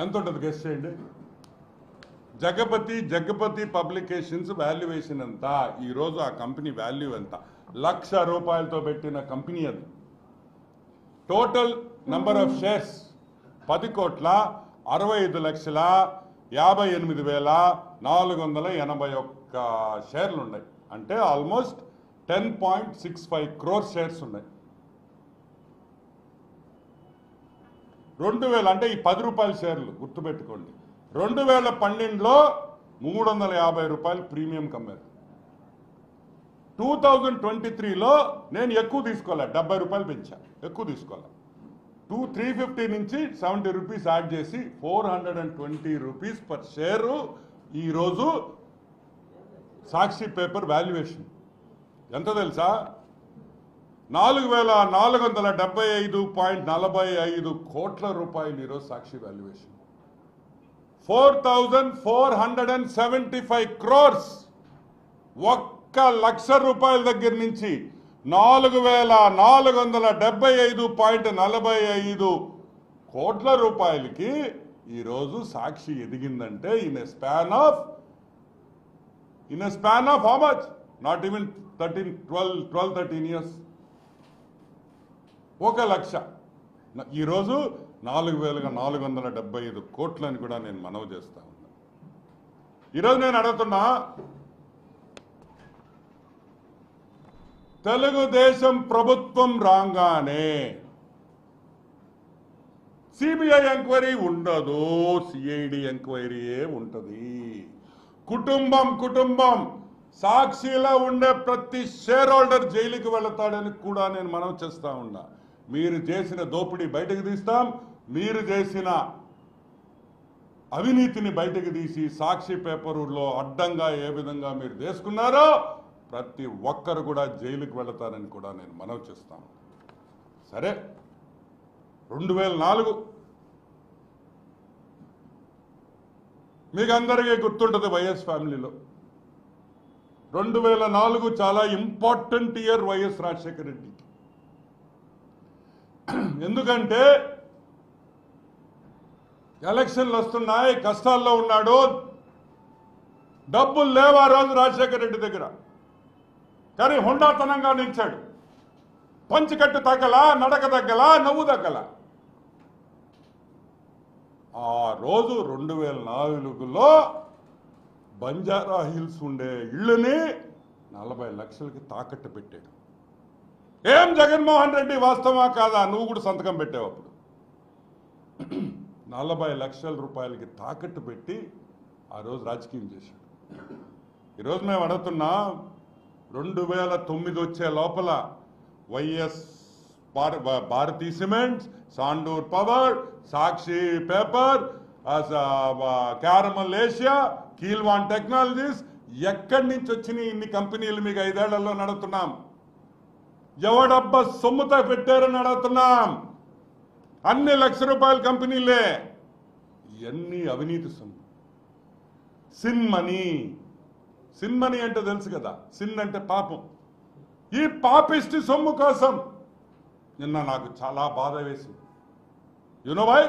ఎంత ఉంటుంది గెస్ట్ చేయండి. జగపతి పబ్లికేషన్స్ వాల్యుయేషన్ ఎంత, ఈరోజు ఆ కంపెనీ వాల్యూ ఎంత? ₹1,00,000 పెట్టిన కంపెనీ అది. టోటల్ నంబర్ ఆఫ్ షేర్స్ 10,58,58,481 షేర్లు ఉన్నాయి. అంటే ఆల్మోస్ట్ 10.65 crore షేర్స్ ఉన్నాయి. 2000 అంటే ఈ ₹10 షేర్లు గుర్తుపెట్టుకోండి. 2012లో ₹350 ప్రీమియం కమ్మారు. 2023లో నేను ఎక్కువ తీసుకోలే, ₹70 పెంచా, ఎక్కువ తీసుకోలే. 350 నుంచి ₹70 యాడ్ చేసి ₹420 పర్ షేరు ఈరోజు సాక్షి పేపర్ వాల్యుయేషన్ ఎంత తెలుసా? 4,475.45 కోట్ల రూపాయలు ఈరోజు సాక్షి వాల్యుయేషన్. 4,475 crores. ₹1,00,000 దగ్గర నుంచి 4,475.45 కోట్ల రూపాయలకి ఈరోజు సాక్షి ఎదిగిందంటే in a span of how much? Not even 13 years. 1,00,000 ఈరోజు 4,475 కోట్లని కూడా నేను మనవి చేస్తా ఉన్నా. ఈరోజు నేను అడుగుతున్నా, తెలుగుదేశం ప్రభుత్వం రాగానే సిబిఐ ఎంక్వైరీ ఉండదు, సిఐడి ఎంక్వైరీయే ఉంటుంది. కుటుంబం సాక్షిలో ఉండే ప్రతి షేర్ హోల్డర్ జైలుకి వెళతాడని కూడా నేను మనవి చేస్తా ఉన్నా. మీరు చేసిన దోపిడీ బయటకు తీస్తాం, మీరు చేసిన అవినీతిని బయటకు తీసి సాక్షి పేపర్లో అడ్డంగా ఏ విధంగా మీరు తీసుకున్నారో ప్రతి ఒక్కరు కూడా జైలుకి వెళతారని కూడా నేను మనవి చేస్తాను. సరే, 2004 మీకు అందరికీ గుర్తుంటుంది వైఎస్ ఫ్యామిలీలో. 2004 చాలా ఇంపార్టెంట్ ఇయర్ వైఎస్ రాజశేఖర రెడ్డికి. ఎందుకంటే ఎలక్షన్లు వస్తున్నాయి, కష్టాల్లో ఉన్నాడు, డబ్బులు లేవు ఆ రోజు రాజశేఖర రెడ్డి దగ్గర. కానీ హుండాతనంగా నిలిచాడు. పంచికట్టు తగ్గలా, నడక తగ్గలా, నవ్వు తగ్గలా. ఆ రోజు 2004లో బంజారా హిల్స్ ఉండే ఇళ్ళని 40 లక్షలకి తాకట్టు పెట్టాడు. ఏం జగన్మోహన్ రెడ్డి, వాస్తవా కాదా? నువ్వు కూడా సంతకం పెట్టావు అప్పుడు. 40 లక్షల రూపాయలకి తాకట్టు పెట్టి ఆ రోజు రాజకీయం చేశాడు. ఈరోజు మేము అడుగుతున్నా, 2009 వచ్చే లోపల YS Bharathi cements, Sandur power, Sakshi paper, Carmel Asia, Keelvan technologies, ఎక్కడి నుంచి వచ్చినాయి ఇన్ని కంపెనీలు? మీకు 5 ఏళ్లలో నడుస్తున్నాం. ఎవడబ్బా సొమ్ముతో పెట్టారని అడుగుతున్నాం. అన్ని ₹1,00,000 కంపెనీలే. ఇవన్నీ అవినీతి సొమ్ము. సిన్ మనీ అంటే తెలుసు కదా, సిన్ అంటే పాపం. ఈ పాపిష్టి సొమ్ము కోసం నిన్న నాకు చాలా బాధ వేసింది. You know why?